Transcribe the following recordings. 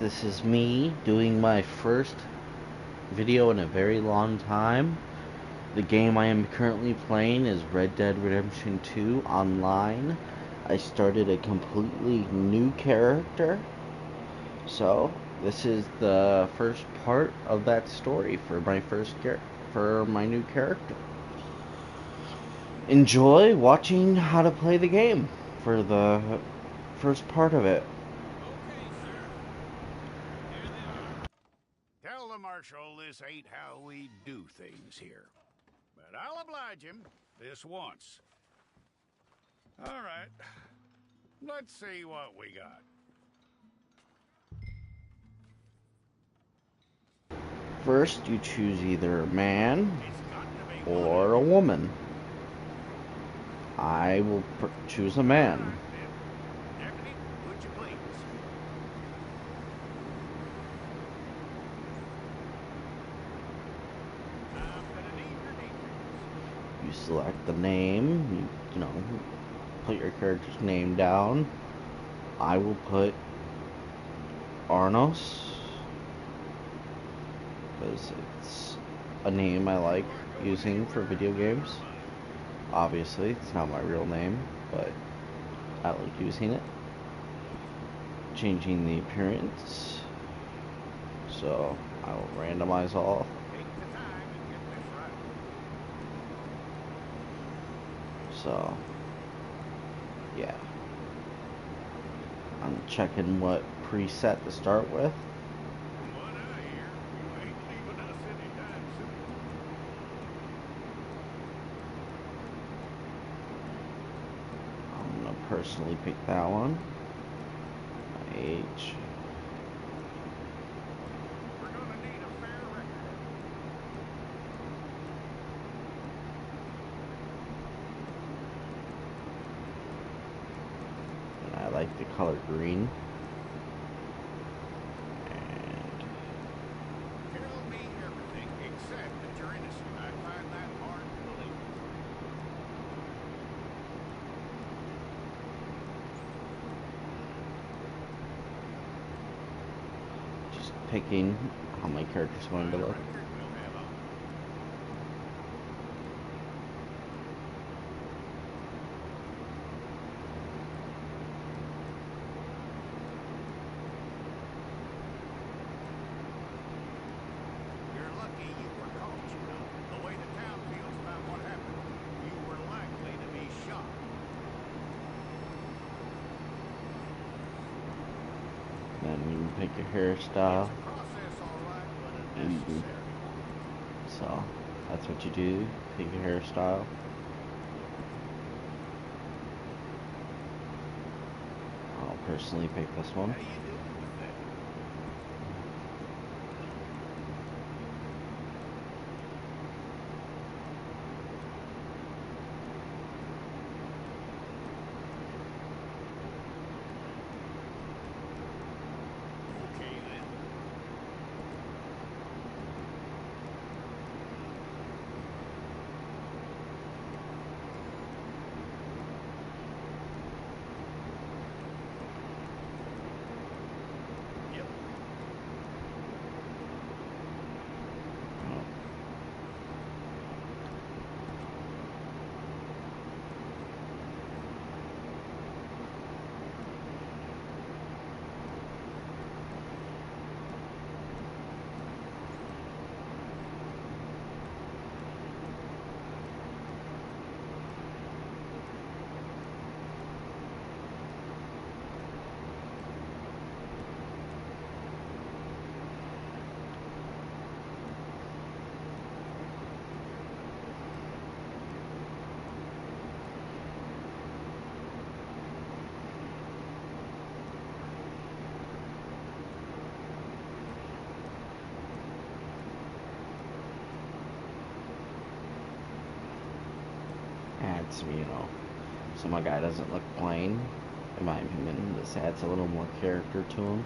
This is me doing my first video in a very long time. The game I am currently playing is Red Dead Redemption 2 online. I started a completely new character. So, this is the first part of that story for my new character. Enjoy watching how to play the game for the first part of it. Okay, sir. Here they are. Tell the Marshal this ain't how we do things here. But I'll oblige him this once. All right. Let's see what we got. First, you choose either a man It's got to be or a woman. I will choose a All man. right, then. Deputy, would you please? I'm gonna need your details. You select the name, you know, put your character's name down. I will put Arnos, because it's a name I like You aren't going using for anywhere video until games. you're mine. Obviously, it's not my real name, but I like using it. Changing the appearance, so I will randomize all. Take the time and get this right. So, yeah. I'm checking what preset to start with. From what I hear, you ain't leaving us anytime soon. I'm gonna personally pick that one. My age. We're gonna need a fair record. And I like the color green. And Tell me everything except that you're innocent. I find that hard to believe. just picking how my character's going to Quite a look. record we'll have on you. You're lucky you were caught, you know. The way the town feels about what happened, you were likely to be shot. Then you pick your hairstyle. It's a process, all right, but a Mhm. necessary one. So that's what you do. Pick your hairstyle. I'll personally pick this one. How you doing with that? Okay, then. Yep. Oh, adds, so my guy doesn't look plain. In my opinion, this adds a little more character to him.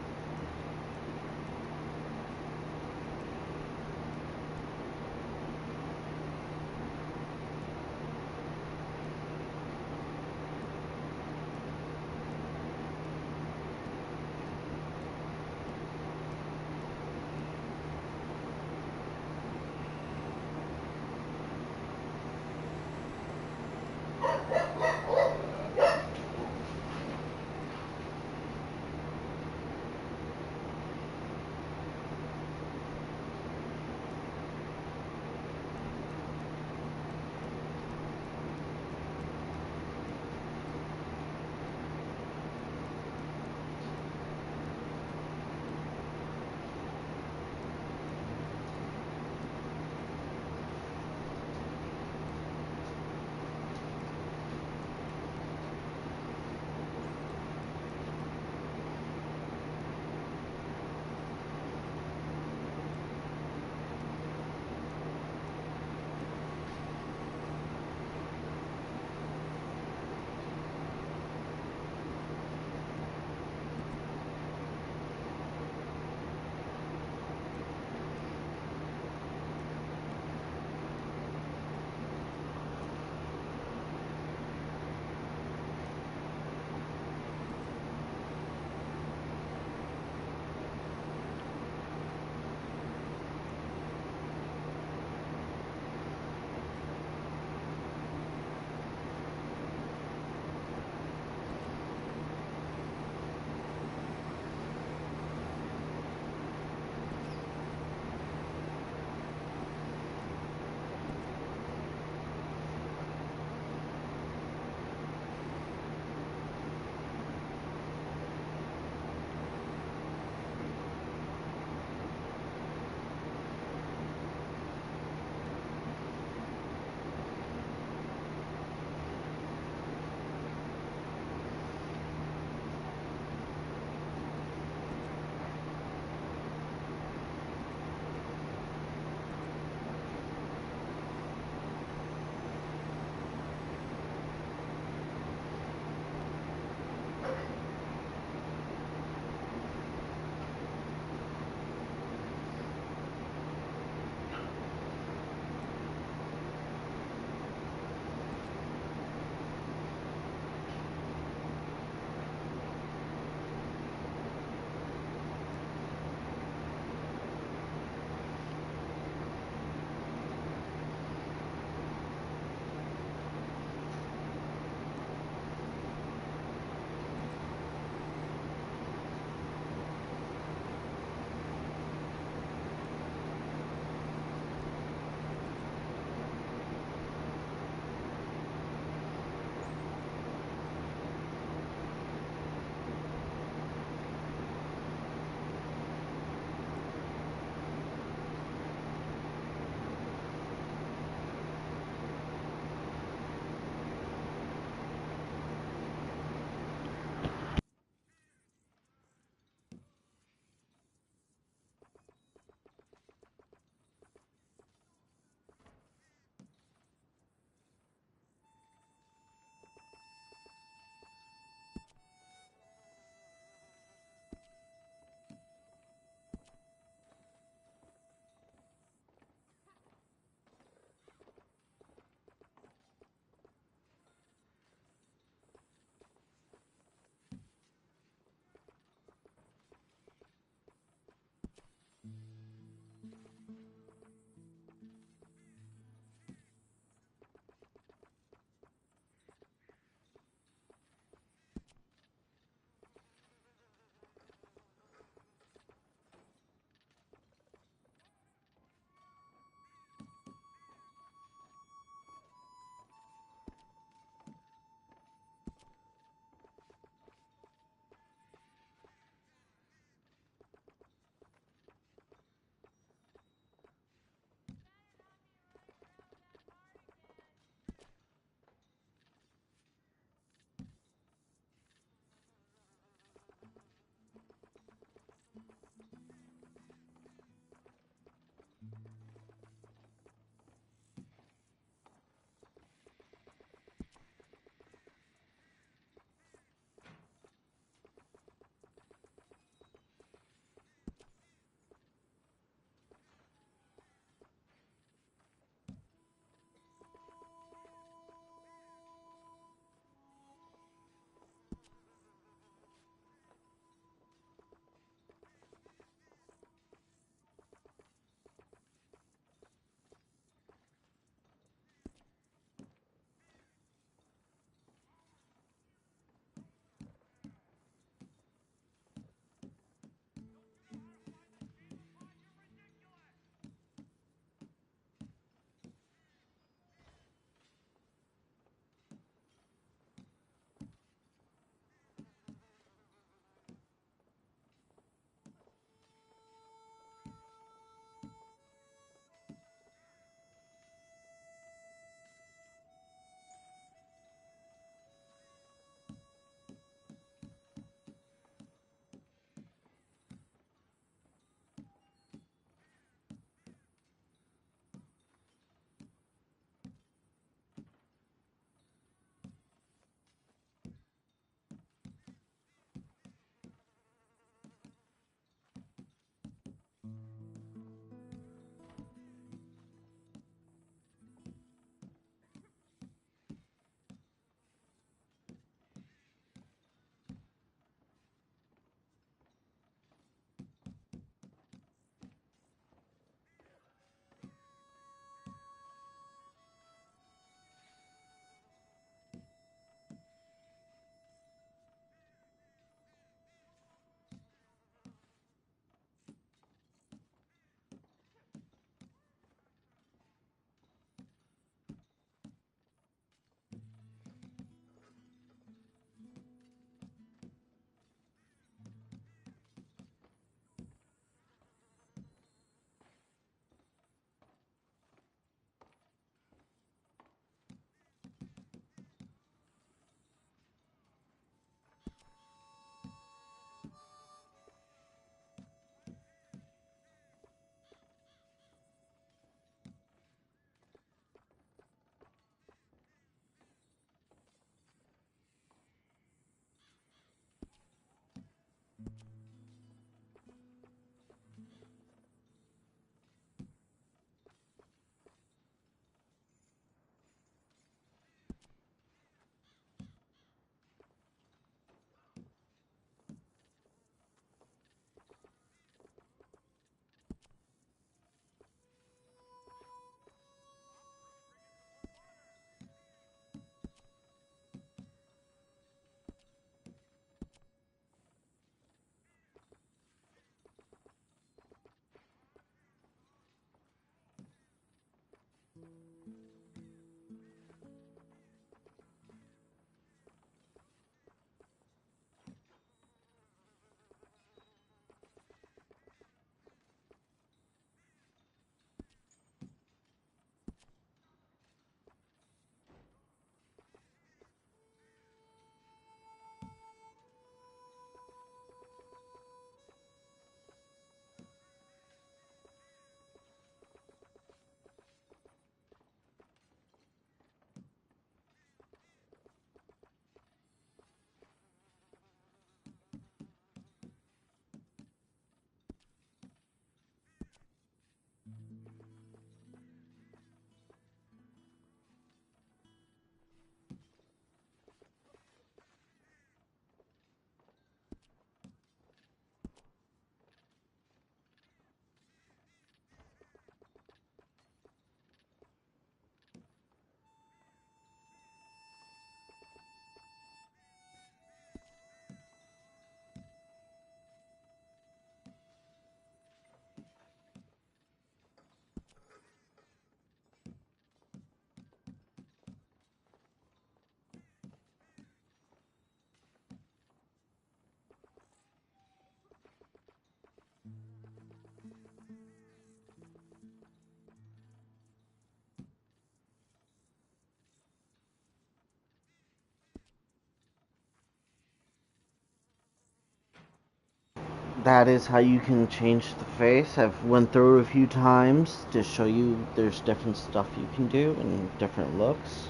that is how you can change the face. I've went through it a few times to show you there's different stuff you can do and different looks.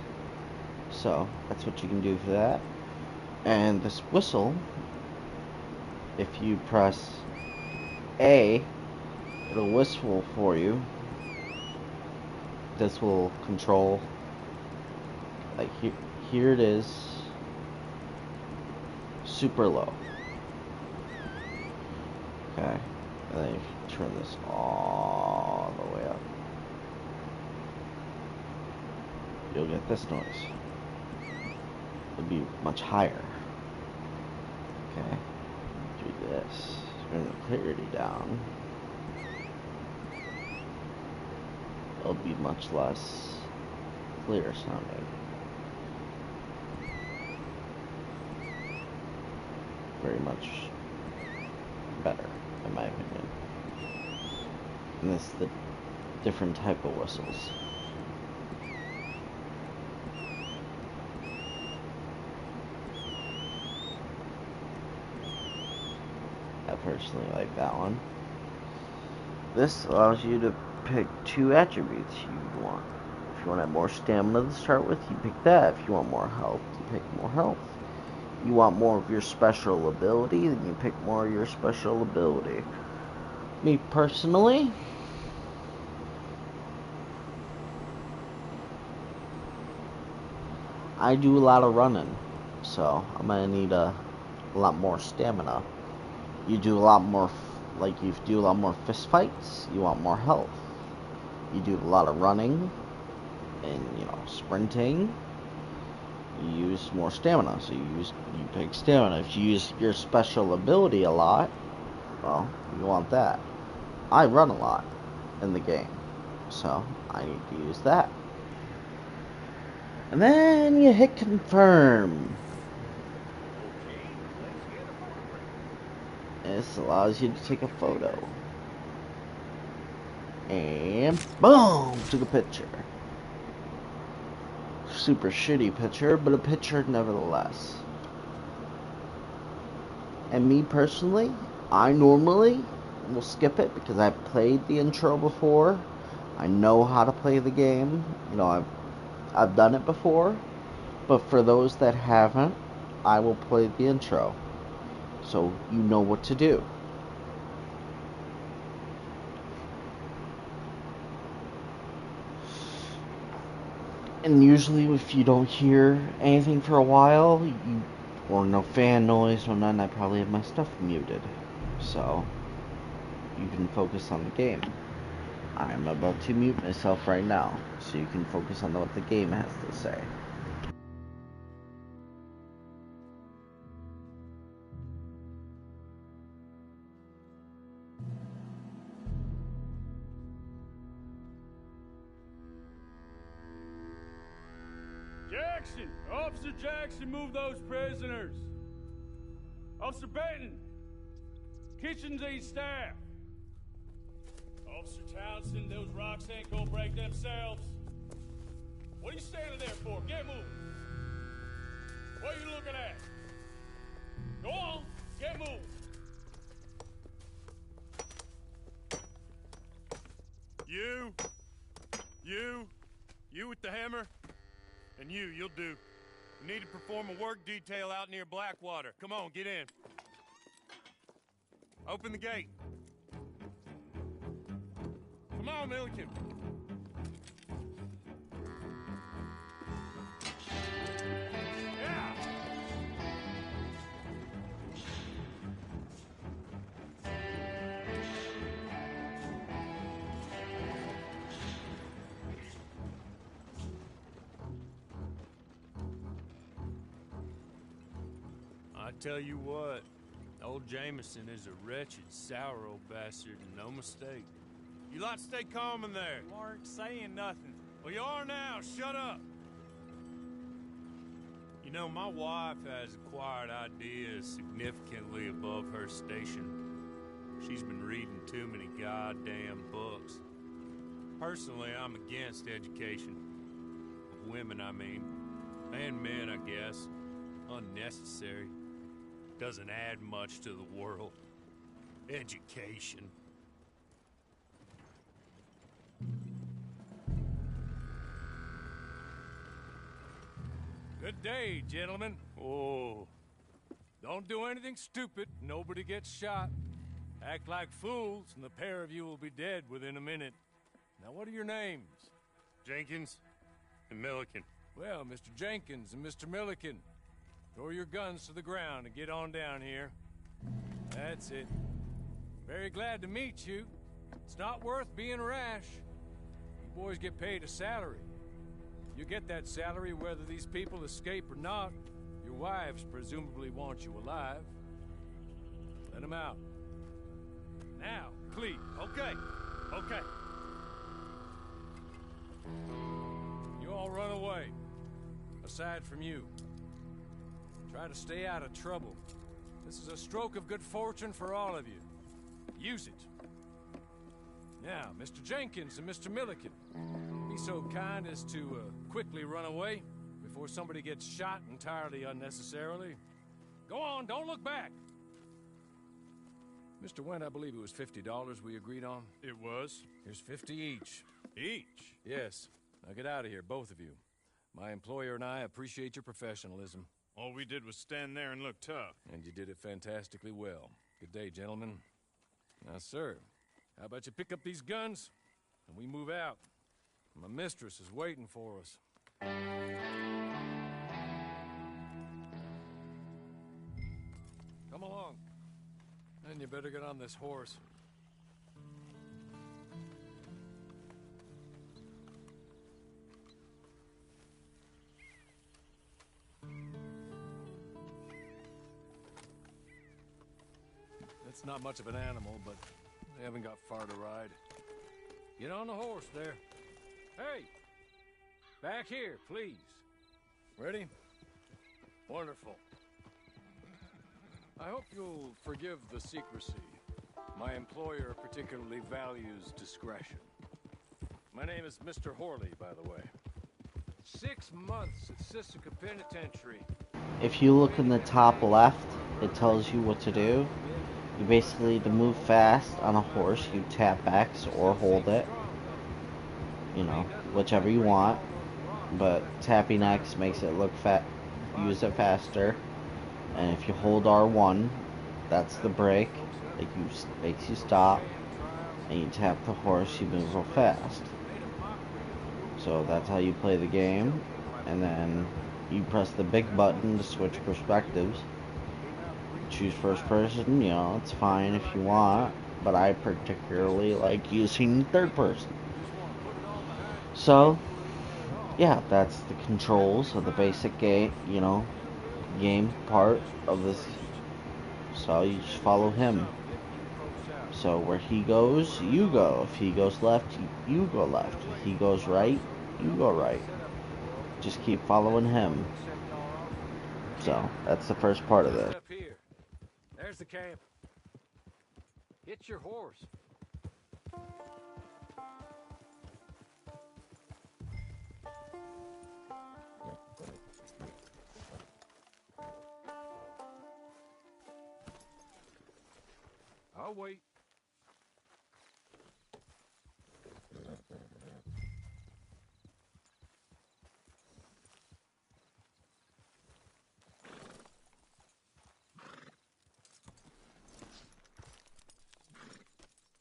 So that's what you can do for that. And this whistle, if you press A, it'll whistle for you. This will control, like here it is, super low. Okay, and then if you turn this all the way up, you'll get this noise. It'll be much higher. Okay, do this, bring the clarity down. It'll be much less clear sounding. Very much better, in my opinion. And this is the different type of whistles. I personally like that one. This allows you to pick 2 attributes you want. If you want to have more stamina to start with, you pick that. If you want more health, you pick more health. You want more of your special ability, then you pick more of your special ability. Me personally, I do a lot of running, so I'm gonna need a lot more stamina. You do a lot more, like you do a lot more fist fights, you want more health. You do a lot of running and, you know, sprinting, you use more stamina, so you pick stamina. If you use your special ability a lot, well, you want that. I run a lot in the game, so I need to use that. And then you hit confirm. This allows you to take a photo. And boom, took a picture. Super shitty picture, but a picture nevertheless. And me personally, I normally will skip it because I've played the intro before. I know how to play the game. You know, I've done it before. But for those that haven't, I will play the intro, so you know what to do. And usually if you don't hear anything for a while, or no fan noise, or none, I probably have my stuff muted. So, you can focus on the game. I'm about to mute myself right now, so you can focus on what the game has to say. Jackson! Officer Jackson, move those prisoners! Officer Benton! Kitchens ain't staff! Officer Townsend, those rocks ain't gonna break themselves. What are you standing there for? Get moving! What are you looking at? Go on, get moving! You with the hammer? And you'll do. You need to perform a work detail out near Blackwater. Come on, get in. Open the gate. Come on, Milliken. Yeah! I tell you what, old Jameson is a wretched, sour old bastard, and no mistake. You lot stay calm in there. You aren't saying nothing. Well, you are now. Shut up. You know, my wife has acquired ideas significantly above her station. She's been reading too many goddamn books. Personally, I'm against education. Of women, I mean. And men, I guess. Unnecessary. Doesn't add much to the world. Education. Good day, gentlemen. Oh, don't do anything stupid. Nobody gets shot. Act like fools, and the pair of you will be dead within a minute. Now, what are your names? Jenkins and Milliken. Well, Mr. Jenkins and Mr. Milliken, throw your guns to the ground and get on down here. That's it. Very glad to meet you. It's not worth being rash. You boys get paid a salary. You get that salary whether these people escape or not. Your wives presumably want you alive. Let them out. Now, please. Okay. You all run away. Aside from you. Try to stay out of trouble. This is a stroke of good fortune for all of you. Use it. Now, Mr. Jenkins and Mr. Milliken, be so kind as to quickly run away before somebody gets shot entirely unnecessarily. Go on, don't look back. Mr. Wendt, I believe it was $50 we agreed on. It was. Here's 50 each. Each? Yes. Now get out of here, both of you. My employer and I appreciate your professionalism. All we did was stand there and look tough. And you did it fantastically well. Good day, gentlemen. Now, sir, how about you pick up these guns and we move out? My mistress is waiting for us. Come along. And you better get on this horse. It's not much of an animal, but they haven't got far to ride. Get on the horse there. Hey! Back here, please. Ready? Wonderful. I hope you'll forgive the secrecy. My employer particularly values discretion. My name is Mr. Horley, by the way. 6 months at Sisika Penitentiary. If you look in the top left, it tells you what to do. You basically, to move fast on a horse, you tap X or hold it. You know, whichever you want. But tapping X makes it look use it faster. And if you hold R1, that's the brake. Makes you stop. And you tap the horse, you move real fast. So that's how you play the game. And then you press the big button to switch perspectives. Choose first person, you know, it's fine if you want, but I particularly like using third person. So, yeah, that's the controls of the basic game, you know, game part of this. So you just follow him. So where he goes, you go. If he goes left, you go left. If he goes right, you go right. Just keep following him. So, that's the first part of it. There's the camp. Get your horse. I'll wait.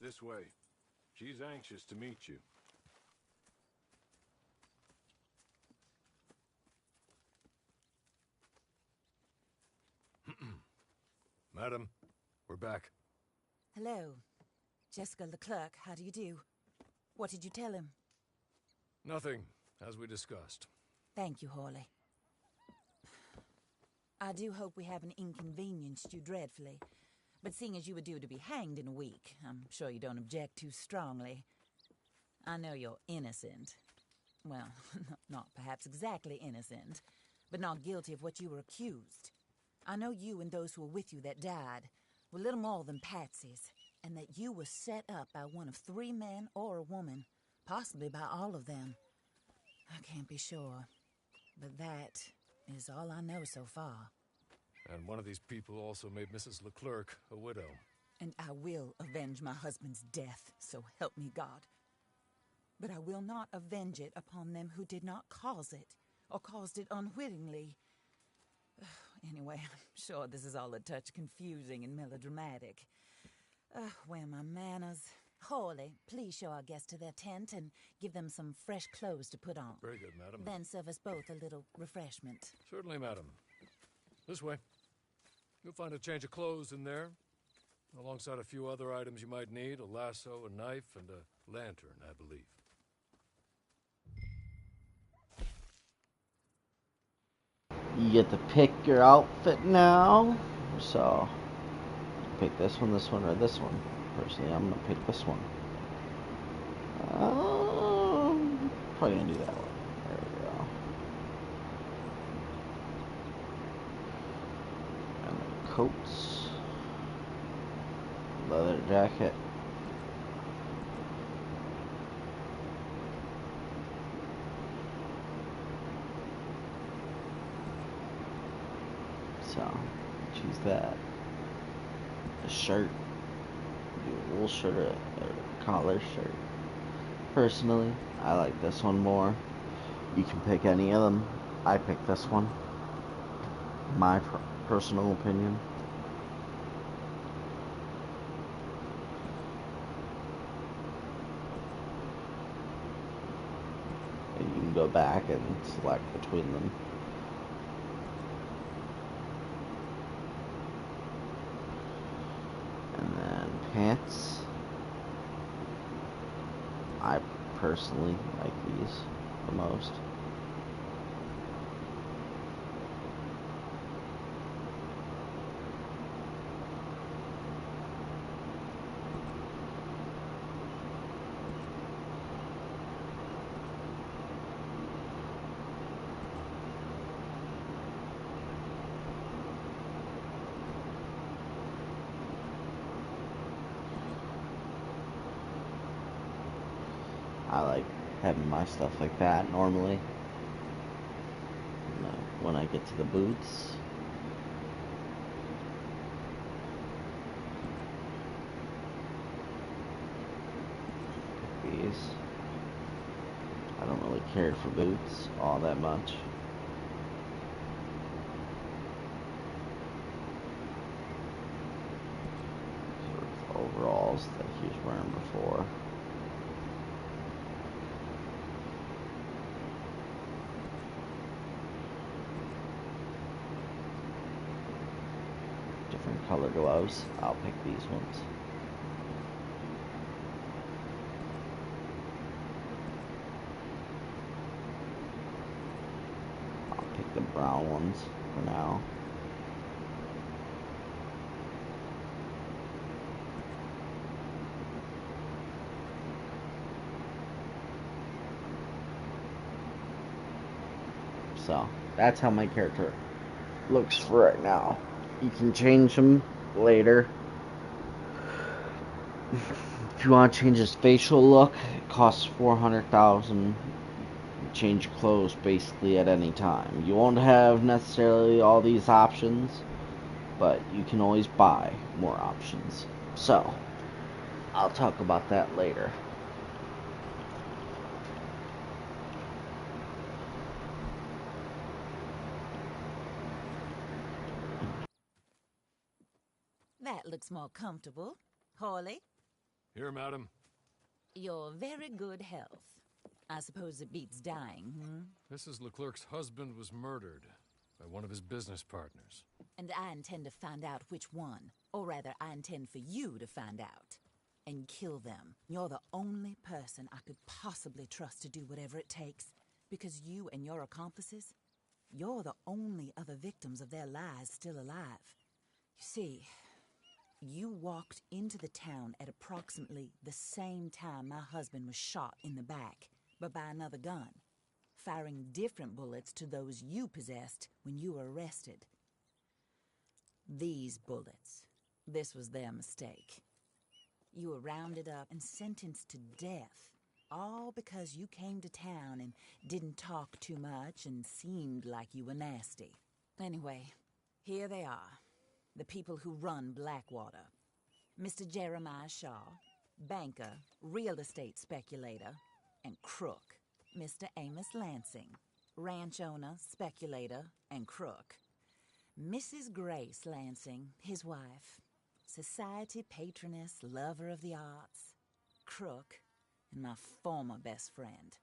This way. She's anxious to meet you. Madam, we're back. Hello. Jessica Leclerc, how do you do? What did you tell him? Nothing, as we discussed. Thank you, Horley. I do hope we haven't inconvenienced you dreadfully. But seeing as you were due to be hanged in a week, I'm sure you don't object too strongly. I know you're innocent. Well, not perhaps exactly innocent, but not guilty of what you were accused. I know you and those who were with you that died were little more than patsies, and that you were set up by one of 3 men or a woman, possibly by all of them. I can't be sure, but that is all I know so far. And one of these people also made Mrs. Leclerc a widow. And I will avenge my husband's death, so help me God. But I will not avenge it upon them who did not cause it, or caused it unwittingly. Anyway, I'm sure this is all a touch confusing and melodramatic. Where are my manners? Hawley, please show our guests to their tent and give them some fresh clothes to put on. Very good, madam. Then serve us both a little refreshment. Certainly, madam. This way. You'll find a change of clothes in there, alongside a few other items you might need, a lasso, a knife, and a lantern, I believe. You get to pick your outfit now. So, pick this one, or this one. Personally, I'm gonna pick this one. Probably gonna do that one. There we go. And the coats. Leather jacket. So, choose that. A shirt. Do a wool shirt or a collar shirt. Personally, I like this one more. You can pick any of them. I picked this one. My personal opinion. And you can go back and select between them. And then pants. I personally like these the most. I like having my stuff like that normally. When I get to the boots, these. I don't really care for boots all that much. Sort of overalls that he was wearing before. Different color gloves. I'll pick these ones. I'll pick the brown ones for now. So, that's how my character looks for right now. You can change them later. If you want to change his facial look, it costs 400,000. Change your clothes basically at any time. You won't have necessarily all these options, but you can always buy more options. So, I'll talk about that later. That looks more comfortable. Hawley, Here, madam. your very good health. I suppose it beats dying, Mrs. Leclerc's husband was murdered by one of his business partners. And I intend to find out which one. Or rather, I intend for you to find out. And kill them. You're the only person I could possibly trust to do whatever it takes. Because you and your accomplices, you're the only other victims of their lies still alive. You see, you walked into the town at approximately the same time my husband was shot in the back, but by another gun, firing different bullets to those you possessed when you were arrested. These bullets, this was their mistake. You were rounded up and sentenced to death, all because you came to town and didn't talk too much and seemed like you were nasty. Anyway, here they are, the people who run Blackwater. Mr. Jeremiah Shaw, banker, real estate speculator, and crook. Mr. Amos Lansing, ranch owner, speculator, and crook. Mrs. Grace Lansing, his wife, society patroness, lover of the arts, crook, and my former best friend,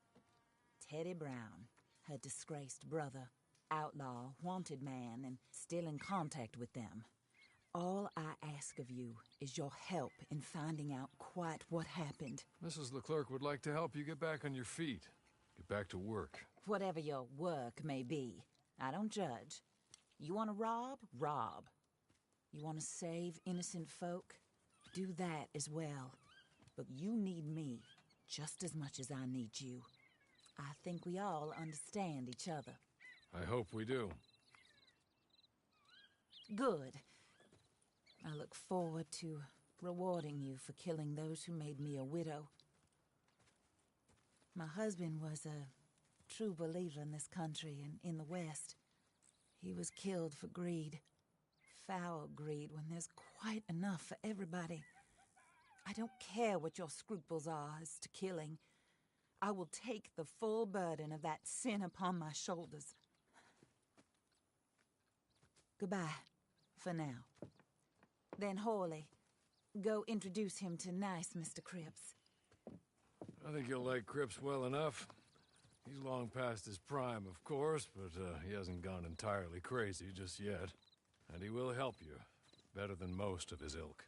Teddy Brown, her disgraced brother, outlaw, wanted man, and still in contact with them. All I ask of you is your help in finding out quite what happened. Mrs. Leclerc would like to help you get back on your feet. Get back to work. Whatever your work may be, I don't judge. You want to rob? Rob. You want to save innocent folk? Do that as well. But you need me just as much as I need you. I think we all understand each other. I hope we do. Good. I look forward to rewarding you for killing those who made me a widow. My husband was a true believer in this country and in the West. He was killed for greed. Foul greed when there's quite enough for everybody. I don't care what your scruples are as to killing. I will take the full burden of that sin upon my shoulders. Goodbye, for now. Then Hawley, go introduce him to nice Mr. Cripps. I think you'll like Cripps well enough. He's long past his prime, of course, but he hasn't gone entirely crazy just yet. And he will help you, better than most of his ilk.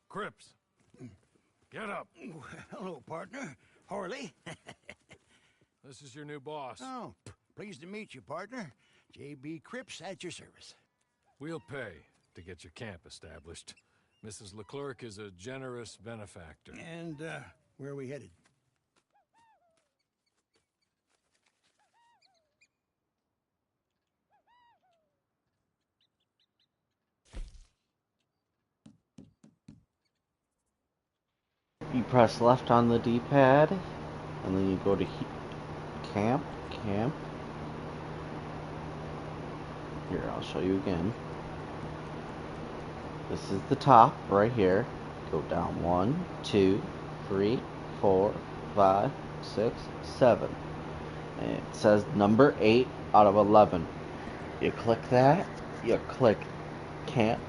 Cripps! Get up! Hello, partner. Harley. This is your new boss. Oh, pleased to meet you, partner. J.B. Cripps at your service. We'll pay to get your camp established. Mrs. Leclerc is a generous benefactor. And, where are we headed? You press left on the D-pad, and then you go to camp. Here, I'll show you again. This is the top right here. Go down 1, 2, 3, 4, 5, 6, 7. And it says number 8 out of 11. You click that, you click camp.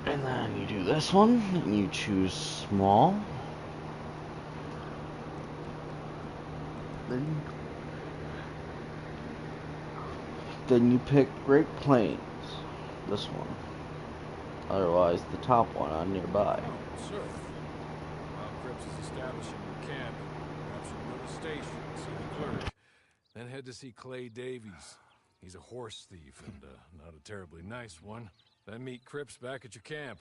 And then you do this one, and you choose small. Then you pick Great Plains, this one. Otherwise, the top one on nearby. Oh, sir. While Cripps is establishing your camp, perhaps you'll go to the station, see Leclerc, then head to see Clay Davies. He's a horse thief, and not a terribly nice one. Then meet Cripps back at your camp.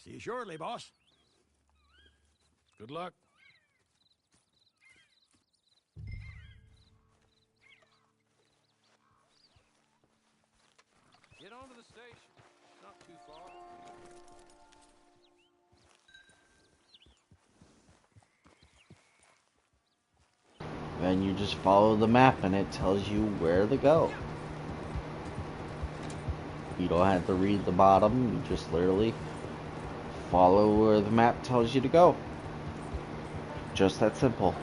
See you shortly, boss. Good luck. Get on to the station. Not too far. Then you just follow the map and it tells you where to go. You don't have to read the bottom, you just literally follow where the map tells you to go. Just that simple.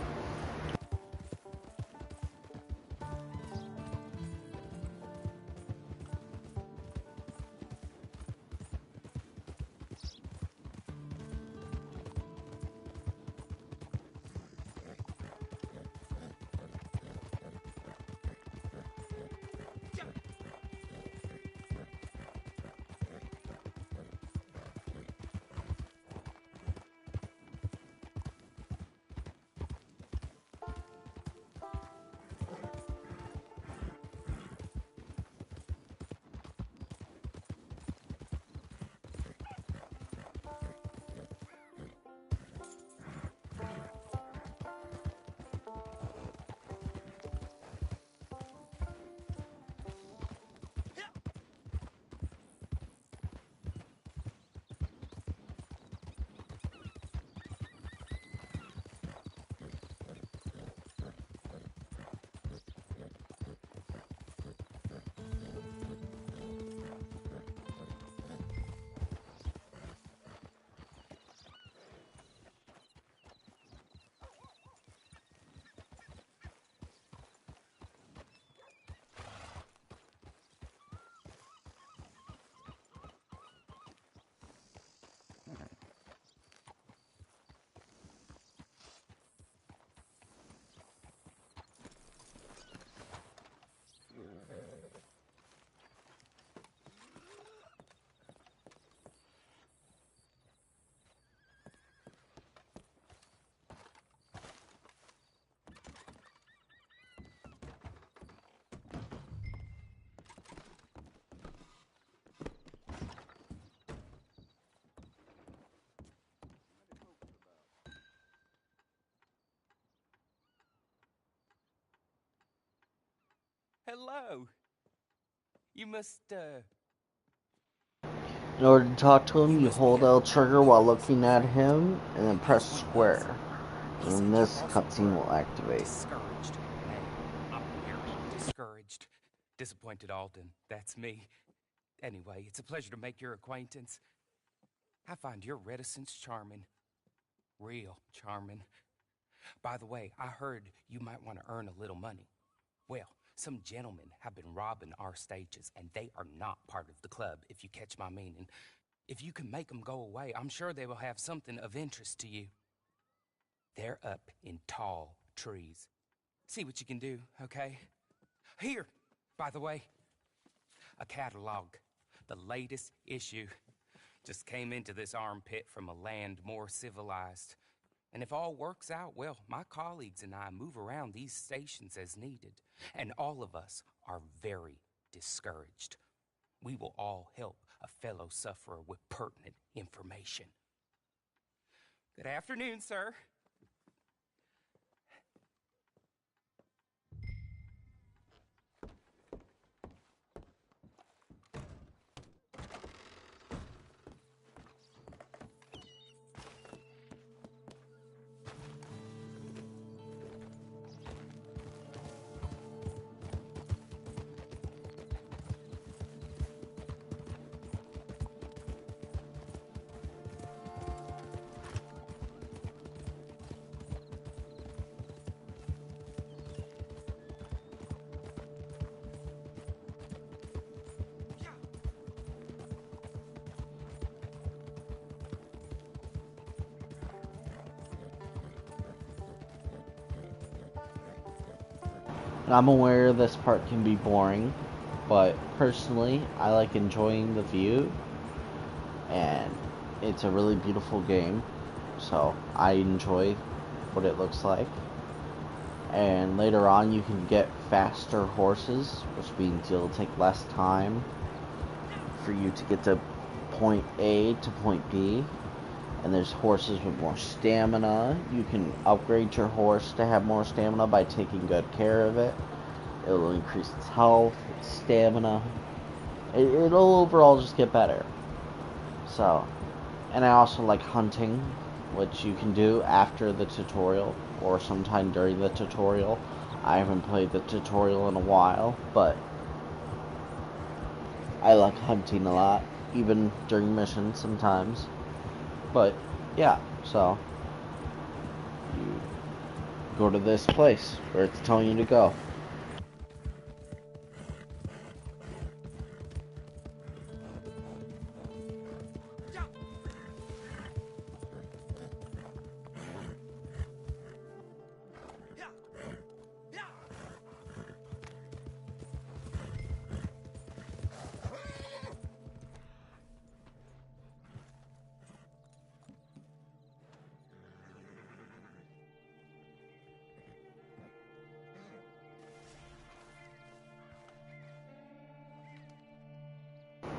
hello. You must, In order to talk to him, you hold L trigger while looking at him, and then press square. And this cutscene will activate. Discouraged. Hey, I'm here. Discouraged. Disappointed Alden. That's me. Anyway, it's a pleasure to make your acquaintance. I find your reticence charming. Real charming. By the way, I heard you might want to earn a little money. Well, some gentlemen have been robbing our stages, and they are not part of the club, if you catch my meaning. If you can make them go away, I'm sure they will have something of interest to you. They're up in tall trees. See what you can do, okay? Here, by the way, a catalog. The latest issue. Just came into this armpit from a land more civilized. And if all works out, well, my colleagues and I move around these stations as needed. And all of us are very discouraged. We will all help a fellow sufferer with pertinent information. Good afternoon, sir. I'm aware this part can be boring, but personally, I like enjoying the view, and it's a really beautiful game, so I enjoy what it looks like. And later on, you can get faster horses, which means it'll take less time for you to get to point A to point B. And there's horses with more stamina. You can upgrade your horse to have more stamina by taking good care of it. It'll increase its health, its stamina. It'll overall just get better. So, and I also like hunting, which you can do after the tutorial or sometime during the tutorial. I haven't played the tutorial in a while, but I like hunting a lot, even during missions sometimes. But, yeah, so you go to this place where it's telling you to go.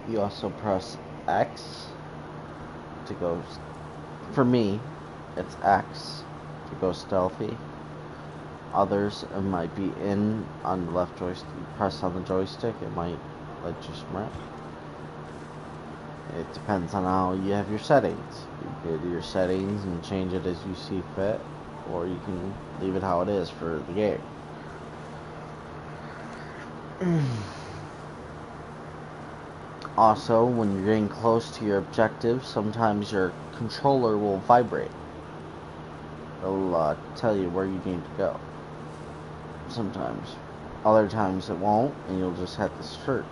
You also press X to go, for me, it's X to go stealthy. Others, it might be in on the left joystick. You press on the joystick, it might let you sprint. It depends on how you have your settings. You do your settings and change it as you see fit, or you can leave it how it is for the game. Also, when you're getting close to your objective, sometimes your controller will vibrate. It'll tell you where you need to go. Sometimes. Other times it won't, and you'll just have to search.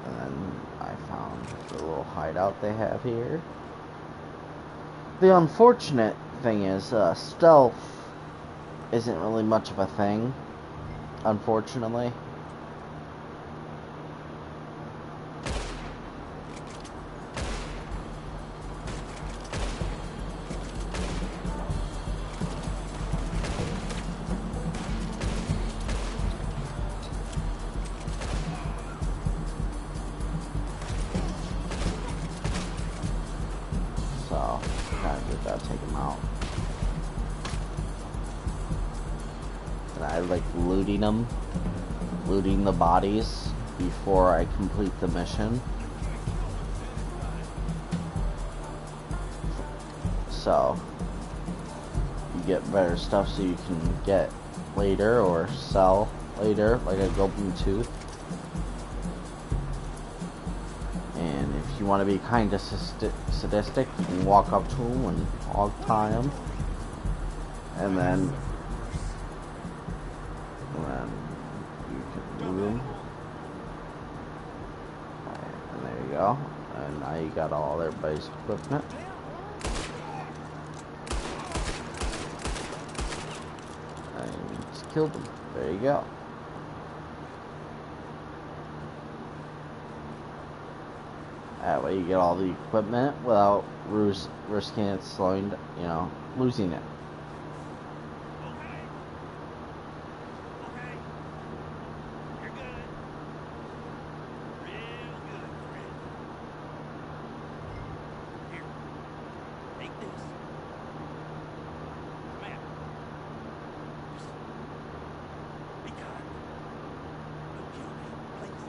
And then I found the little hideout they have here. The unfortunate thing is, stealth isn't really much of a thing, unfortunately. So, kind of just gotta take him out. and I like looting them, looting the bodies before I complete the mission. So you get better stuff so you can get later or sell later, like a golden tooth. And if you want to be kind of sadistic, you can walk up to them and hog tie them, and then you can move them. And there you go. And now you got all everybody's equipment. And you just killed them. There you go. That way you get all the equipment without risking it slowing, losing it. You're good. Real good, friend. Here, take this. Come out. Just be kind. Don't kill me, please.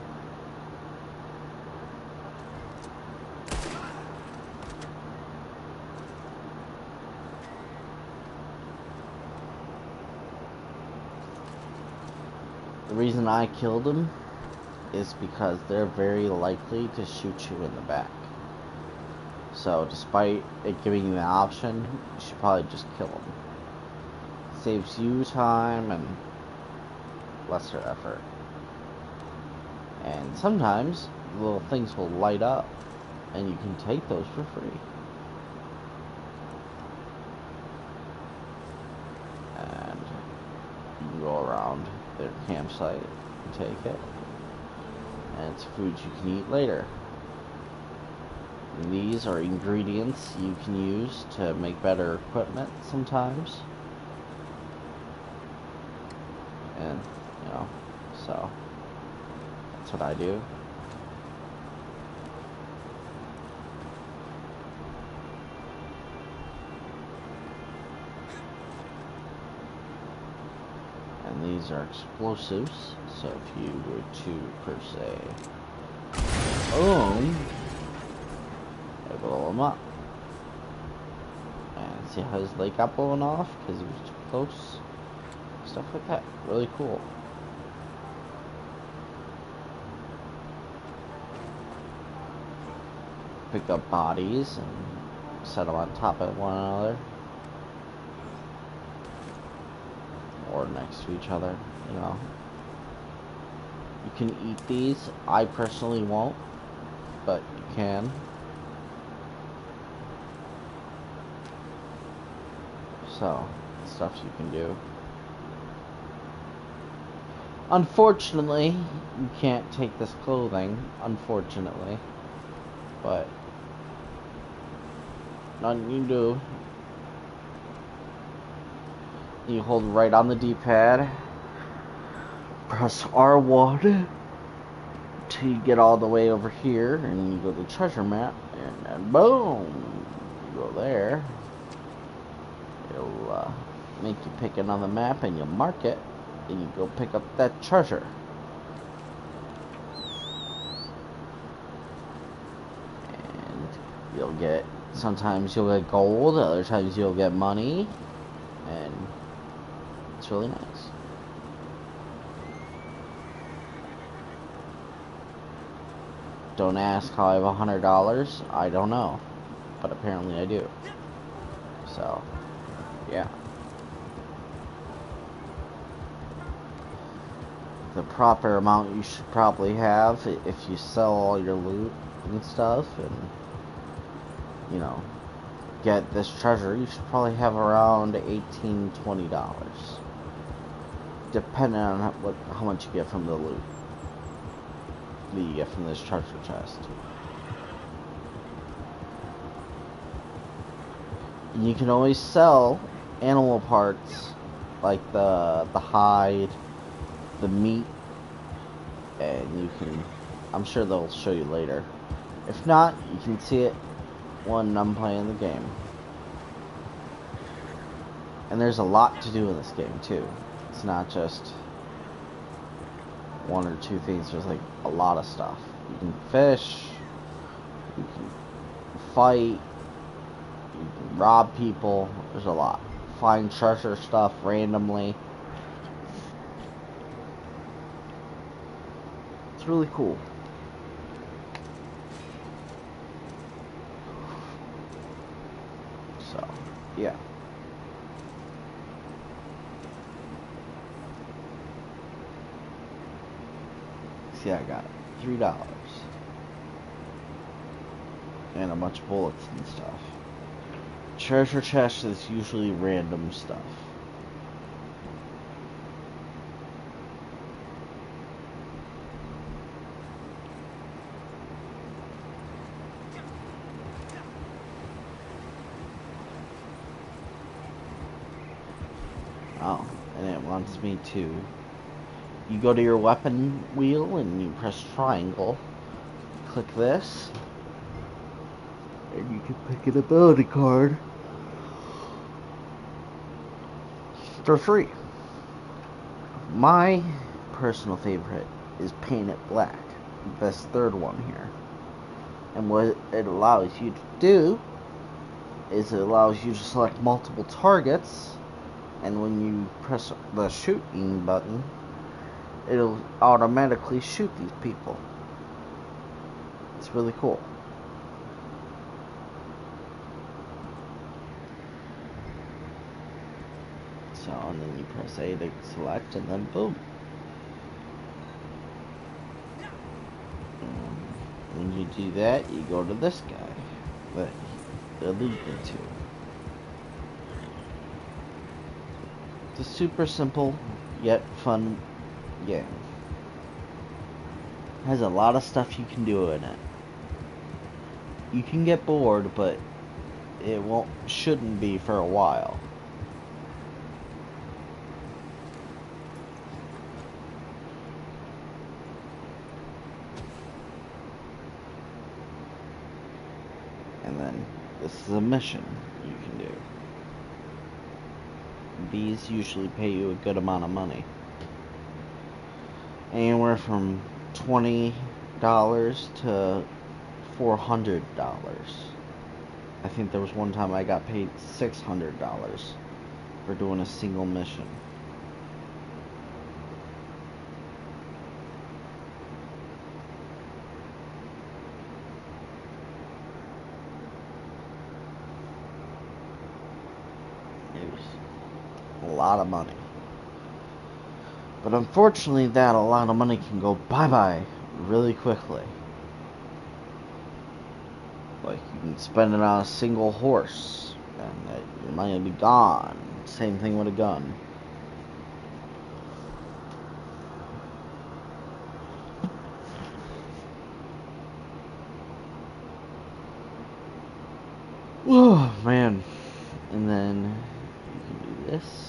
The reason I killed them is because they're very likely to shoot you in the back. So despite it giving you the option, you should probably just kill them. Saves you time and lesser effort. And sometimes little things will light up and you can take those for free. And you can go around their campsite and take it, and it's food you can eat later. And these are ingredients you can use to make better equipment sometimes, and so that's what I do. And these are explosives, so if you were to, per se, boom, I blow them up. And see how his leg got blown off because he was too close? Stuff like that. Really cool. Pick up bodies and set them on top of one another. Or next to each other, You can eat these. I personally won't, but you can. So, stuff you can do. Unfortunately, you can't take this clothing, unfortunately. But nothing you can do. You hold right on the D-pad, press R1 till you get all the way over here, and you go to the treasure map, and then boom, you go there. It'll make you pick it on the map, and you'll mark it, and you go pick up that treasure. And you'll get, sometimes you'll get gold, other times you'll get money, and it's really nice. Don't ask how I have $100. I don't know, but apparently I do. So, yeah. The proper amount you should probably have if you sell all your loot and stuff, and get this treasure, you should probably have around $18–20, depending on how much you get from the loot that you get from this treasure chest. And you can always sell animal parts like the hide, the meat, and you can, I'm sure they'll show you later. If not, you can see it when I'm playing the game. And there's a lot to do in this game too. It's not just one or two things. There's like a lot of stuff. You can fish, you can fight, you can rob people. There's a lot. Find treasure stuff randomly. It's really cool. So, yeah. See, I got $3 and a bunch of bullets and stuff. Treasure chest is usually random stuff. Oh, and it wants me to. You go to your weapon wheel and you press triangle. Click this. And you can pick an ability card for free. My personal favorite is Paint It Black. This third one here. And what it allows you to do is it allows you to select multiple targets, and when you press the shooting button, it'll automatically shoot these people. It's really cool. So, and then you press A to select, and then boom. When you do that, you go to this guy that alluded to. It's a super simple yet fun game. Has a lot of stuff you can do in it. You can get bored, but it shouldn't be for a while. And then this is a mission you can do. These usually pay you a good amount of money. Anywhere from $20 to $400. I think there was one time I got paid $600 for doing a single mission. It was a lot of money. But unfortunately, a lot of money can go bye-bye really quickly. Like, you can spend it on a single horse, and your money will be gone. Same thing with a gun. Oh, man. And then you can do this.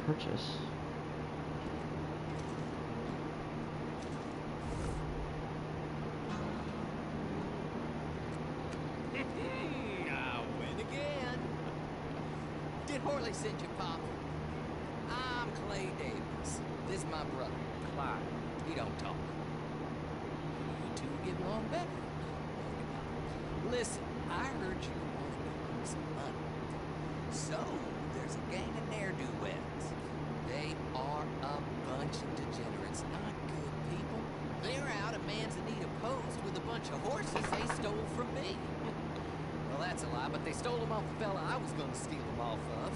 Purchase. I win again. Did Horley send you, Pop? I'm Clay Davis. This is my brother, Clyde. He don't talk. You two get along better. Listen, I heard you want to earn some money. So, there's a gang of ne'er-do-wells. They are a bunch of degenerates, not good people. They're out at Manzanita Post with a bunch of horses they stole from me. Well, that's a lie, but they stole them off the fella I was going to steal them off of.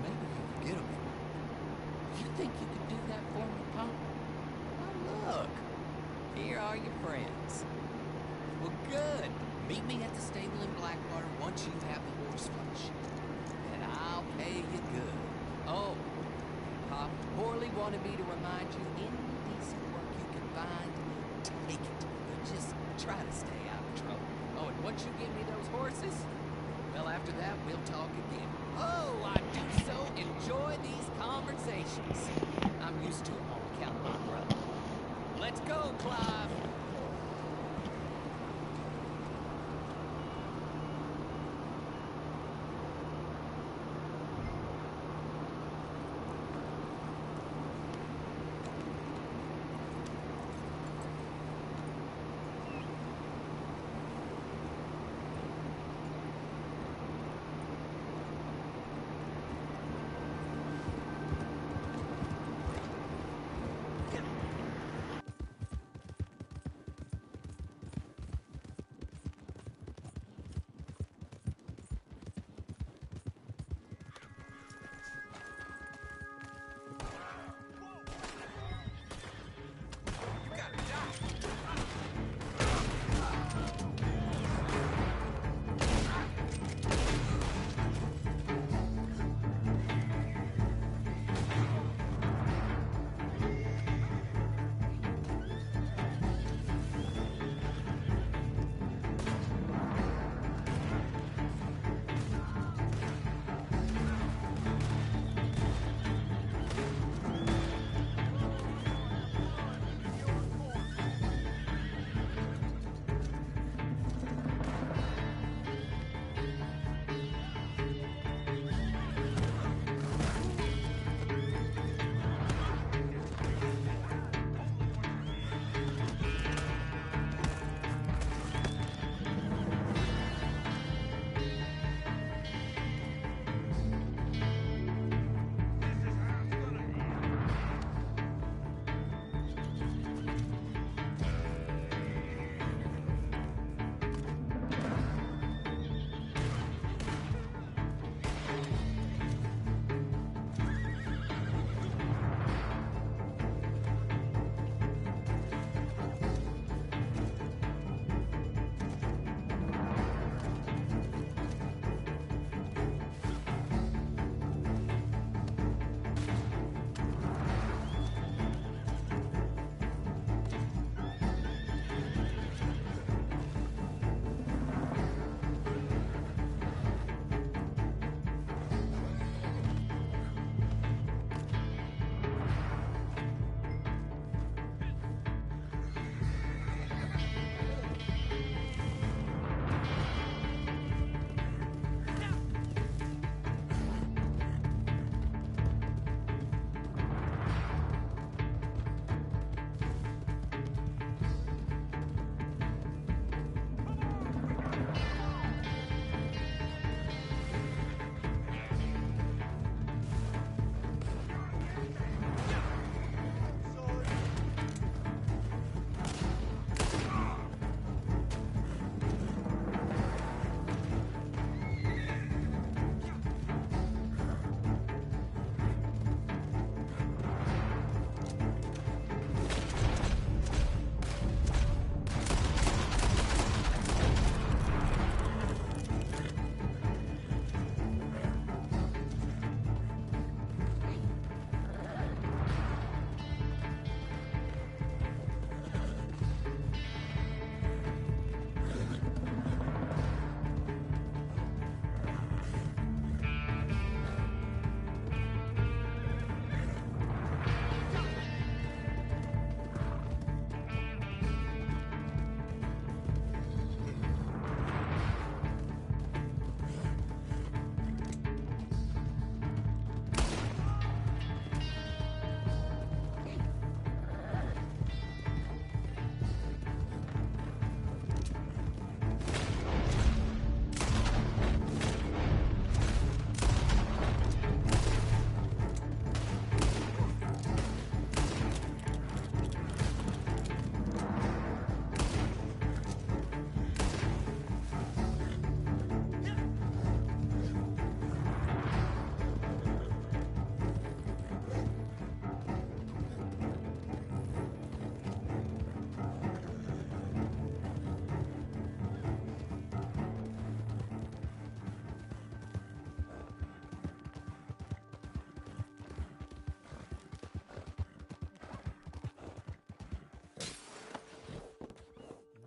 Maybe you could get them for me. You think you could do that for me, Pop? Oh, look. Here are your friends. Well, good. Meet me at the stable in Blackwater once you have the horse flush. And I'll pay you good. Oh, Pop, Horley wanted me to remind you, any decent work you can find, take it. But just try to stay out of trouble. Oh, and once you give me those horses, well, after that, we'll talk again. Oh, I do so enjoy these conversations. I'm used to them on account of my brother. Let's go, Clive.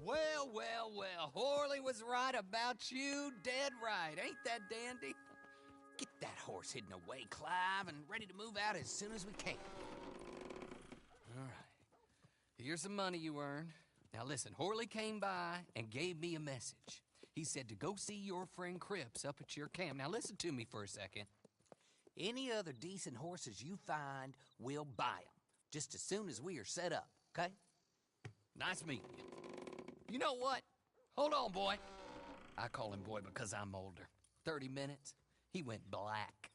Well, well, well. Horley was right about you. Dead right. Ain't that dandy? Get that horse hidden away, Clive, and ready to move out as soon as we can. All right. here's some money you earned. Now listen, Horley came by and gave me a message. He said to go see your friend Cripps up at your camp. Now listen to me for a second. Any other decent horses you find, we'll buy them. Just as soon as we are set up, okay? Nice meeting you. You know what? Hold on, boy. I call him boy because I'm older. 30 minutes, he went black.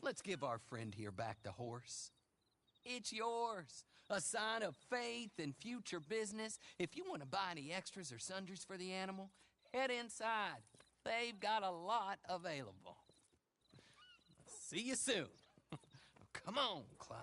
Let's give our friend here back the horse. It's yours. A sign of faith and future business. If you want to buy any extras or sundries for the animal, head inside. They've got a lot available. See you soon. Come on, Clive.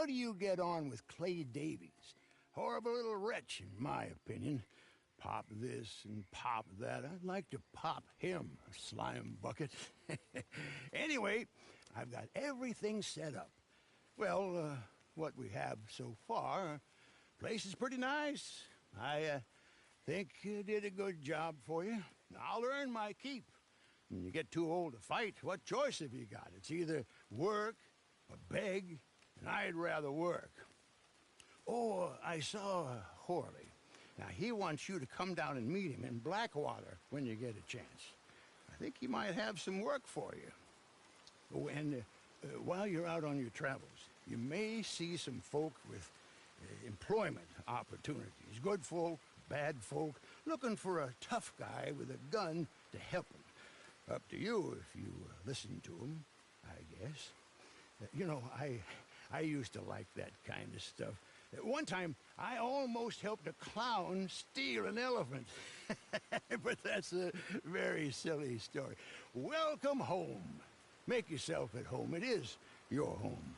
do you get on with Clay Davies? Horrible little wretch, in my opinion. Pop this and pop that. I'd like to pop him, a slime bucket. Anyway, I've got everything set up. Well, what we have so far, place is pretty nice. I think you did a good job for you. I'll earn my keep. When you get too old to fight, what choice have you got? It's either work or beg, and I'd rather work. Oh, I saw Horley. Now, he wants you to come down and meet him in Blackwater when you get a chance. I think he might have some work for you. Oh, and while you're out on your travels, you may see some folk with employment opportunities. Good folk, bad folk, looking for a tough guy with a gun to help them. Up to you if you listen to them, I guess. You know, I used to like that kind of stuff. One time, I almost helped a clown steal an elephant. But that's a very silly story. Welcome home. Make yourself at home. It is your home.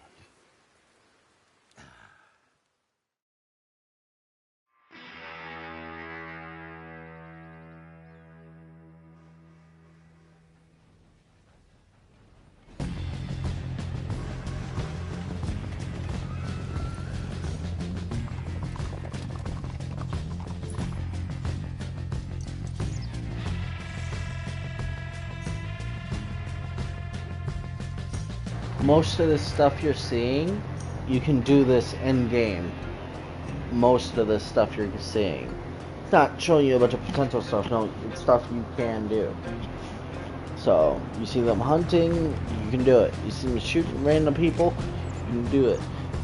Most of the stuff you're seeing, you can do this in game. Most of the stuff you're seeing. It's not showing you a bunch of potential stuff, no, it's stuff you can do. So, you see them hunting, you can do it. You see them shooting random people, you can do it.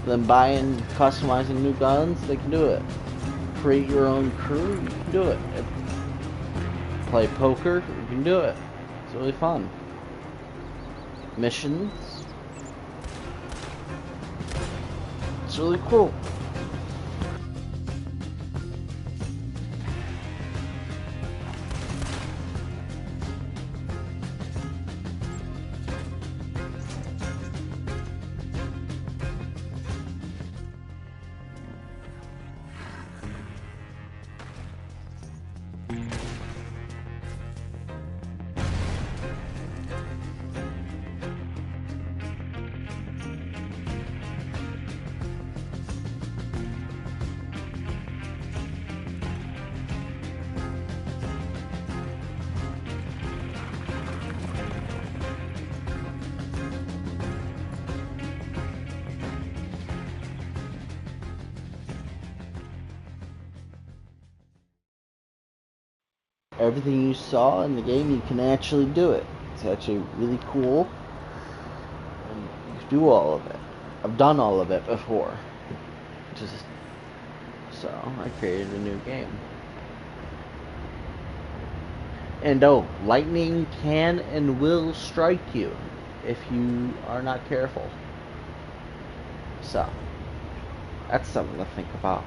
Them buying, customizing new guns, they can do it. Create your own crew, you can do it. Play poker, you can do it. It's really fun. Missions. It's really cool. Everything you saw in the game, you can actually do it. It's actually really cool. And you can do all of it. I've done all of it before. So, I created a new game. And oh, lightning can and will strike you if you are not careful. So, that's something to think about.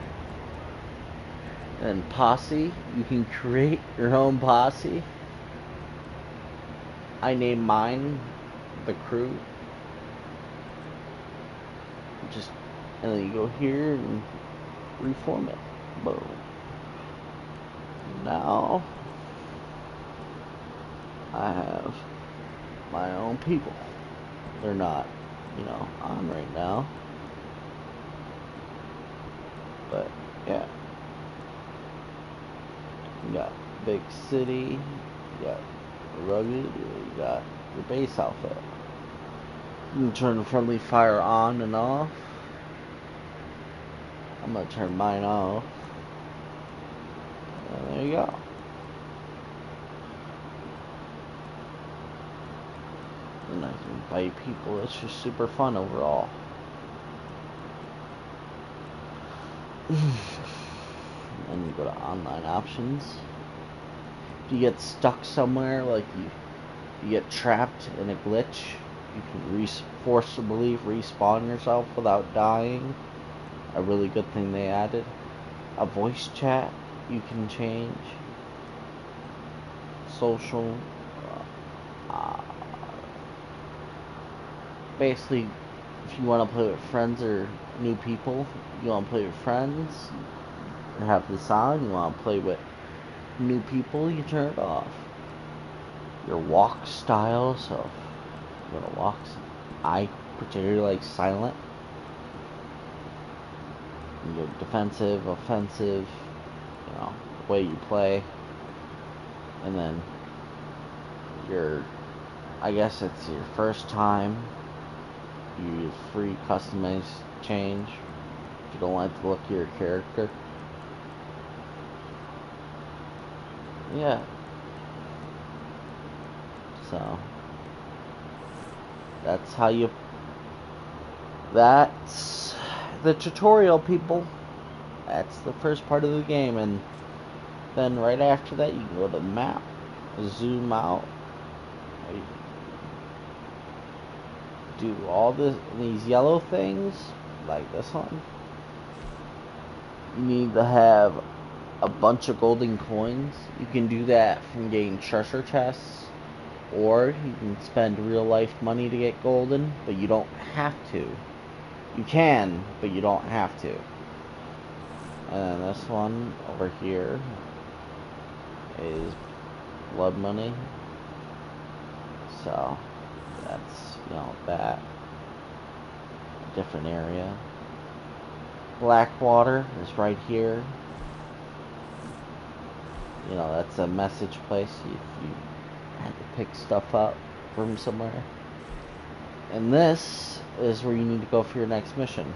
And posse, you can create your own posse. I named mine the Crew. And then you go here and reform it. Boom. Now I have my own people. They're not, on right now. But yeah. You got Big City, you got Rugged, you got your base outfit. You can turn friendly fire on and off. I'm gonna turn mine off. And there you go. And I can invite people. It's just super fun overall. And you go to online options. If you get stuck somewhere, like you get trapped in a glitch, you can forcibly respawn yourself without dying. A really good thing they added. A voice chat you can change. Social. Basically, if you want to play with friends or new people, you want to play with friends, or have this on, you want to play with new people, you turn it off. Your walk style, so if you're gonna walk, I particularly like silent. Your defensive, offensive, you know, the way you play. And then your, I guess it's your first time, you use free customized change if you don't like the look of your character. Yeah. So that's how you, that's the tutorial, people. That's the first part of the game, and then right after that you can go to the map, zoom out, do all these yellow things like this one. You need to have a bunch of golden coins. You can do that from getting treasure chests, or you can spend real life money to get golden, but you don't have to. You can, but you don't have to. And then this one over here is blood money. So that's, you know, that different area. Blackwater is right here. You know, that's a message place if you had to pick stuff up from somewhere. And this is where you need to go for your next mission.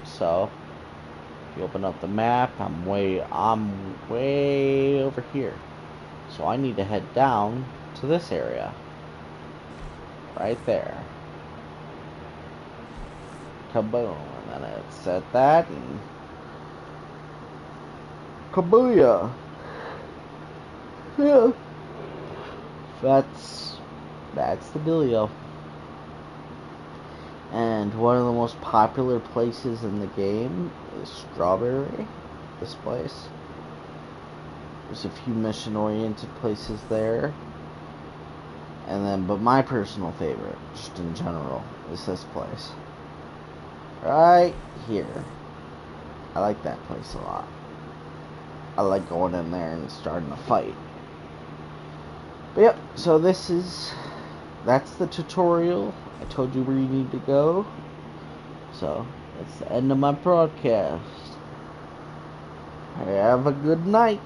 So if you open up the map, I'm way over here. So I need to head down to this area. Right there. Kaboom. And then it's at that, and kabooyah. Yeah. That's the dealio. And one of the most popular places in the game is Strawberry. This place. There's a few mission-oriented places there. And then, but my personal favorite, just in general, is this place. Right here. I like that place a lot. I like going in there and starting a fight. But yep, so that's the tutorial. I told you where you need to go. So, that's the end of my broadcast. Have a good night.